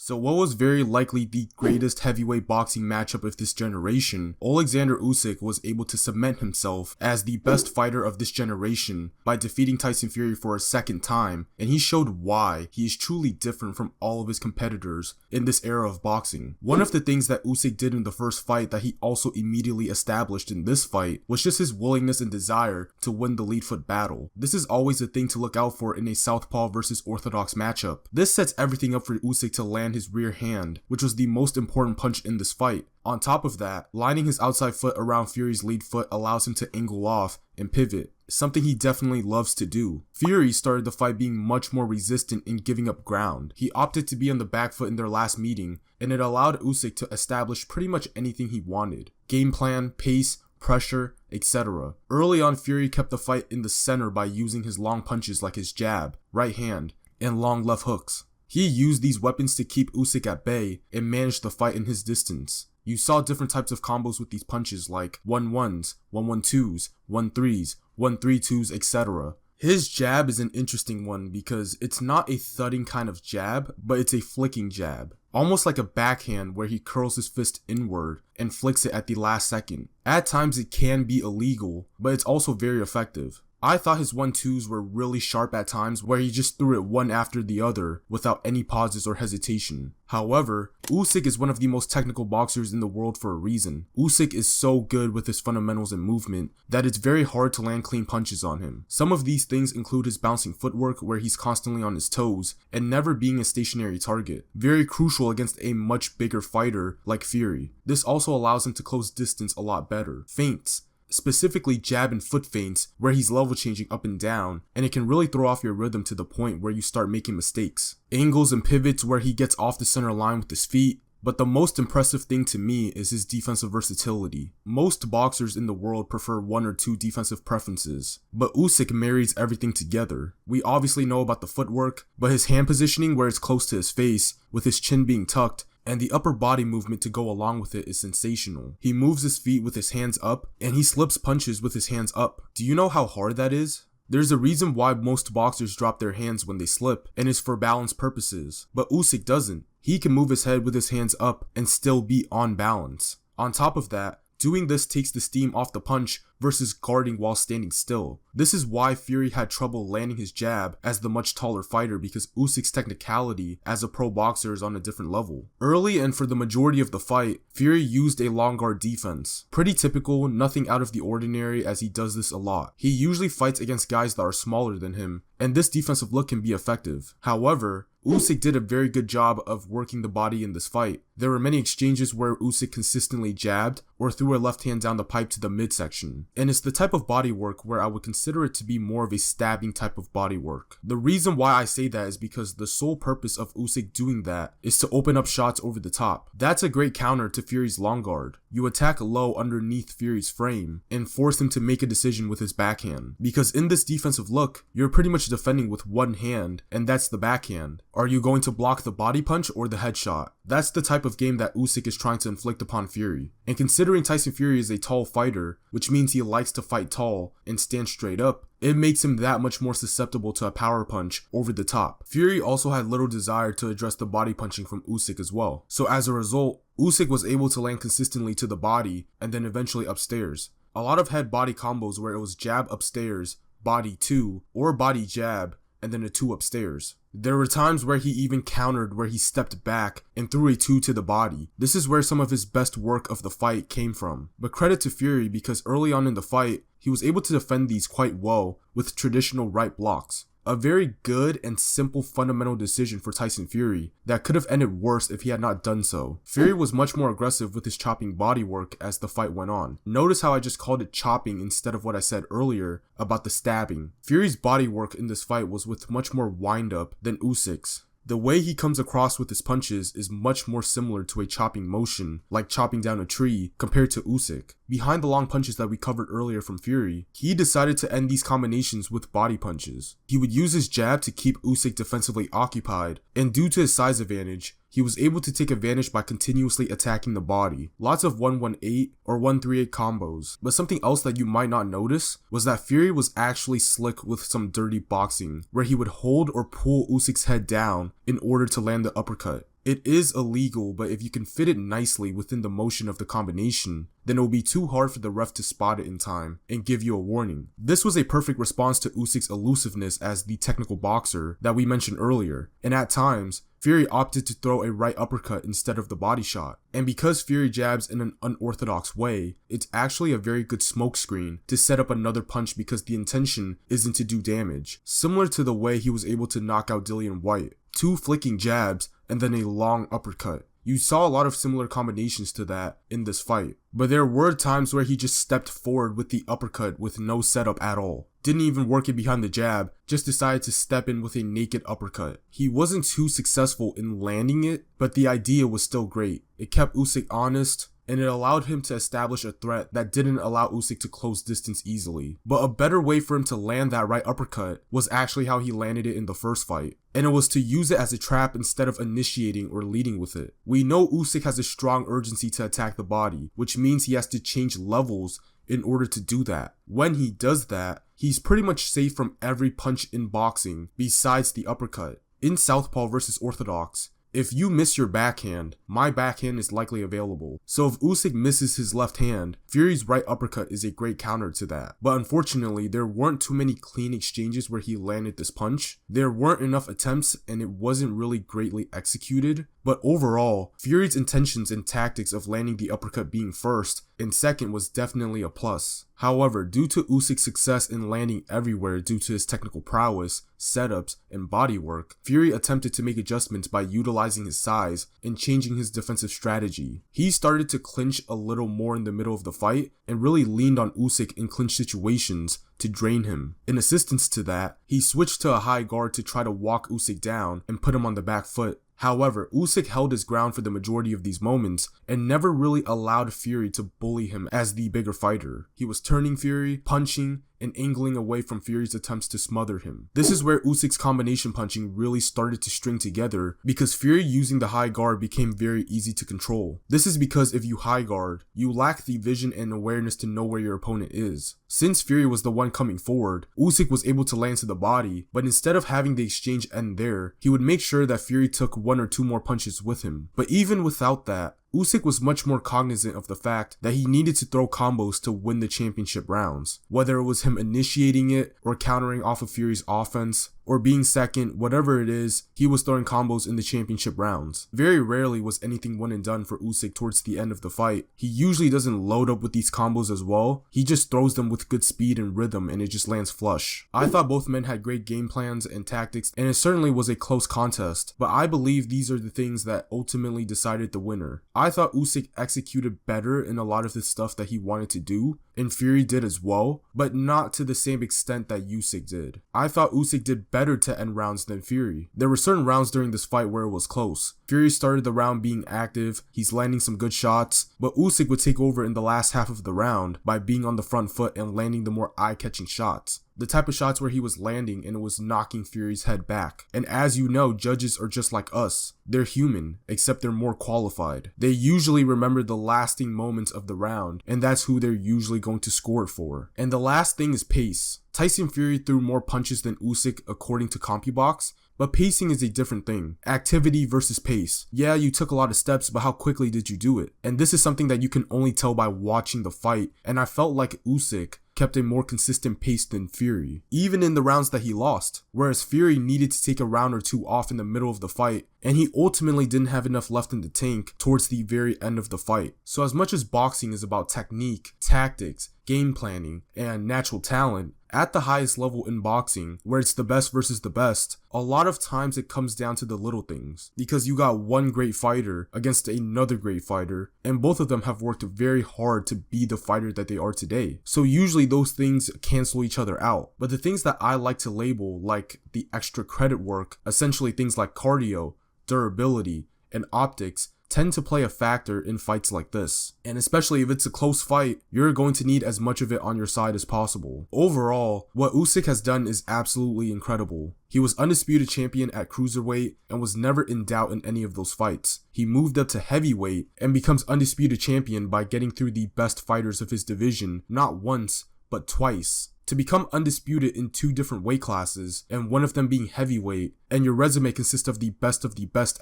So what was very likely the greatest heavyweight boxing matchup of this generation, Oleksandr Usyk was able to cement himself as the best fighter of this generation by defeating Tyson Fury for a second time, and he showed why he is truly different from all of his competitors in this era of boxing. One of the things that Usyk did in the first fight that he also immediately established in this fight was just his willingness and desire to win the lead foot battle. This is always a thing to look out for in a southpaw versus orthodox matchup. This sets everything up for Usyk to land his rear hand, which was the most important punch in this fight. On top of that, lining his outside foot around Fury's lead foot allows him to angle off and pivot, something he definitely loves to do. Fury started the fight being much more resistant in giving up ground. He opted to be on the back foot in their last meeting, and it allowed Usyk to establish pretty much anything he wanted. Game plan, pace, pressure, etc. Early on, Fury kept the fight in the center by using his long punches like his jab, right hand, and long left hooks. He used these weapons to keep Usyk at bay and manage the fight in his distance. You saw different types of combos with these punches like 1-1s, 1-1-2s, 1-3s, 1-3-2s, etc. His jab is an interesting one because it's not a thudding kind of jab, but it's a flicking jab. Almost like a backhand where he curls his fist inward and flicks it at the last second. At times it can be illegal, but it's also very effective. I thought his 1-2s were really sharp at times where he just threw it one after the other without any pauses or hesitation. However, Usyk is one of the most technical boxers in the world for a reason. Usyk is so good with his fundamentals and movement that it's very hard to land clean punches on him. Some of these things include his bouncing footwork where he's constantly on his toes and never being a stationary target. Very crucial against a much bigger fighter like Fury. This also allows him to close distance a lot better. Feints, specifically jab and foot feints where he's level changing up and down, and it can really throw off your rhythm to the point where you start making mistakes. Angles and pivots where he gets off the center line with his feet. But the most impressive thing to me is his defensive versatility. Most boxers in the world prefer one or two defensive preferences, but Usyk marries everything together. We obviously know about the footwork, but his hand positioning where it's close to his face, with his chin being tucked, and the upper body movement to go along with it is sensational. He moves his feet with his hands up, and he slips punches with his hands up. Do you know how hard that is? There's a reason why most boxers drop their hands when they slip, and it's for balance purposes. But Usyk doesn't. He can move his head with his hands up and still be on balance. On top of that, doing this takes the steam off the punch versus guarding while standing still. This is why Fury had trouble landing his jab as the much taller fighter, because Usyk's technicality as a pro boxer is on a different level. Early and for the majority of the fight, Fury used a long guard defense. Pretty typical, nothing out of the ordinary, as he does this a lot. He usually fights against guys that are smaller than him, and this defensive look can be effective. However, Usyk did a very good job of working the body in this fight. There were many exchanges where Usyk consistently jabbed or threw a left hand down the pipe to the midsection. And it's the type of body work where I would consider it to be more of a stabbing type of body work. The reason why I say that is because the sole purpose of Usyk doing that is to open up shots over the top. That's a great counter to Fury's long guard. You attack low underneath Fury's frame and force him to make a decision with his backhand. Because in this defensive look, you're pretty much defending with one hand, and that's the backhand. Are you going to block the body punch or the headshot? That's the type of game that Usyk is trying to inflict upon Fury. And considering Tyson Fury is a tall fighter, which means he likes to fight tall and stand straight up, it makes him that much more susceptible to a power punch over the top. Fury also had little desire to address the body punching from Usyk as well. So as a result, Usyk was able to land consistently to the body and then eventually upstairs. A lot of head body combos where it was jab upstairs, body 2, or body jab, and then a 2 upstairs. There were times where he even countered where he stepped back and threw a 2 to the body. This is where some of his best work of the fight came from. But credit to Fury, because early on in the fight, he was able to defend these quite well with traditional right blocks. A very good and simple fundamental decision for Tyson Fury that could have ended worse if he had not done so. Fury was much more aggressive with his chopping body work as the fight went on. Notice how I just called it chopping instead of what I said earlier about the stabbing. Fury's body work in this fight was with much more wind up than Usyk's. The way he comes across with his punches is much more similar to a chopping motion, like chopping down a tree, compared to Usyk. Behind the long punches that we covered earlier from Fury, he decided to end these combinations with body punches. He would use his jab to keep Usyk defensively occupied, and due to his size advantage, he was able to take advantage by continuously attacking the body. Lots of 1-1-8 or 1-3-8 combos. But something else that you might not notice was that Fury was actually slick with some dirty boxing, where he would hold or pull Usyk's head down in order to land the uppercut. It is illegal, but if you can fit it nicely within the motion of the combination, then it will be too hard for the ref to spot it in time and give you a warning. This was a perfect response to Usyk's elusiveness as the technical boxer that we mentioned earlier, and at times, Fury opted to throw a right uppercut instead of the body shot. And because Fury jabs in an unorthodox way, it's actually a very good smokescreen to set up another punch because the intention isn't to do damage. Similar to the way he was able to knock out Dillian Whyte. 2 flicking jabs and then a long uppercut. You saw a lot of similar combinations to that in this fight, but there were times where he just stepped forward with the uppercut with no setup at all. Didn't even work it behind the jab, just decided to step in with a naked uppercut. He wasn't too successful in landing it, but the idea was still great. It kept Usyk honest, and it allowed him to establish a threat that didn't allow Usyk to close distance easily. But a better way for him to land that right uppercut was actually how he landed it in the first fight, and it was to use it as a trap instead of initiating or leading with it. We know Usyk has a strong urgency to attack the body, which means he has to change levels in order to do that. When he does that, he's pretty much safe from every punch in boxing besides the uppercut. In Southpaw versus Orthodox, if you miss your backhand, my backhand is likely available. So if Usyk misses his left hand, Fury's right uppercut is a great counter to that. But unfortunately, there weren't too many clean exchanges where he landed this punch. There weren't enough attempts and it wasn't really greatly executed. But overall, Fury's intentions and tactics of landing the uppercut being first and second was definitely a plus. However, due to Usyk's success in landing everywhere due to his technical prowess, setups, and body work, Fury attempted to make adjustments by utilizing his size and changing his defensive strategy. He started to clinch a little more in the middle of the fight and really leaned on Usyk in clinch situations to drain him. In assistance to that, he switched to a high guard to try to walk Usyk down and put him on the back foot. However, Usyk held his ground for the majority of these moments and never really allowed Fury to bully him as the bigger fighter. He was turning Fury, punching, and angling away from Fury's attempts to smother him. This is where Usyk's combination punching really started to string together because Fury using the high guard became very easy to control. This is because if you high guard, you lack the vision and awareness to know where your opponent is. Since Fury was the one coming forward, Usyk was able to land to the body, but instead of having the exchange end there, he would make sure that Fury took 1 or 2 more punches with him. But even without that, Usyk was much more cognizant of the fact that he needed to throw combos to win the championship rounds. Whether it was him initiating it or countering off of Fury's offense or being second, whatever it is, he was throwing combos in the championship rounds. Very rarely was anything one and done for Usyk towards the end of the fight. He usually doesn't load up with these combos as well. He just throws them with good speed and rhythm and it just lands flush. I thought both men had great game plans and tactics and it certainly was a close contest, but I believe these are the things that ultimately decided the winner. I thought Usyk executed better in a lot of the stuff that he wanted to do, and Fury did as well, but not to the same extent that Usyk did. I thought Usyk did better to end rounds than Fury. There were certain rounds during this fight where it was close. Fury started the round being active, he's landing some good shots, but Usyk would take over in the last half of the round by being on the front foot and landing the more eye-catching shots. The type of shots where he was landing and it was knocking Fury's head back. And as you know, judges are just like us. They're human, except they're more qualified. They usually remember the lasting moments of the round, and that's who they're usually going to score it for. And the last thing is pace. Tyson Fury threw more punches than Usyk according to CompuBox, but pacing is a different thing. Activity versus pace. Yeah, you took a lot of steps, but how quickly did you do it? And this is something that you can only tell by watching the fight, and I felt like Usyk kept a more consistent pace than Fury, even in the rounds that he lost, whereas Fury needed to take a round or 2 off in the middle of the fight, and he ultimately didn't have enough left in the tank towards the very end of the fight. So as much as boxing is about technique, tactics, game planning, and natural talent, at the highest level in boxing, where it's the best versus the best, a lot of times it comes down to the little things, because you got one great fighter against another great fighter, and both of them have worked very hard to be the fighter that they are today. So usually those things cancel each other out. But the things that I like to label, like the extra credit work, essentially things like cardio, durability, and optics, tend to play a factor in fights like this. And especially if it's a close fight, you're going to need as much of it on your side as possible. Overall, what Usyk has done is absolutely incredible. He was undisputed champion at cruiserweight and was never in doubt in any of those fights. He moved up to heavyweight and becomes undisputed champion by getting through the best fighters of his division not once, but twice. To become undisputed in 2 different weight classes, and one of them being heavyweight, and your resume consists of the best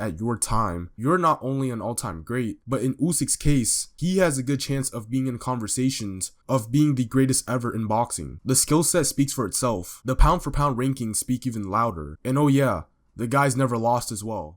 at your time, you're not only an all-time great, but in Usyk's case, he has a good chance of being in conversations of being the greatest ever in boxing. The skill set speaks for itself. The pound for pound rankings speak even louder. And oh yeah, the guy's never lost as well.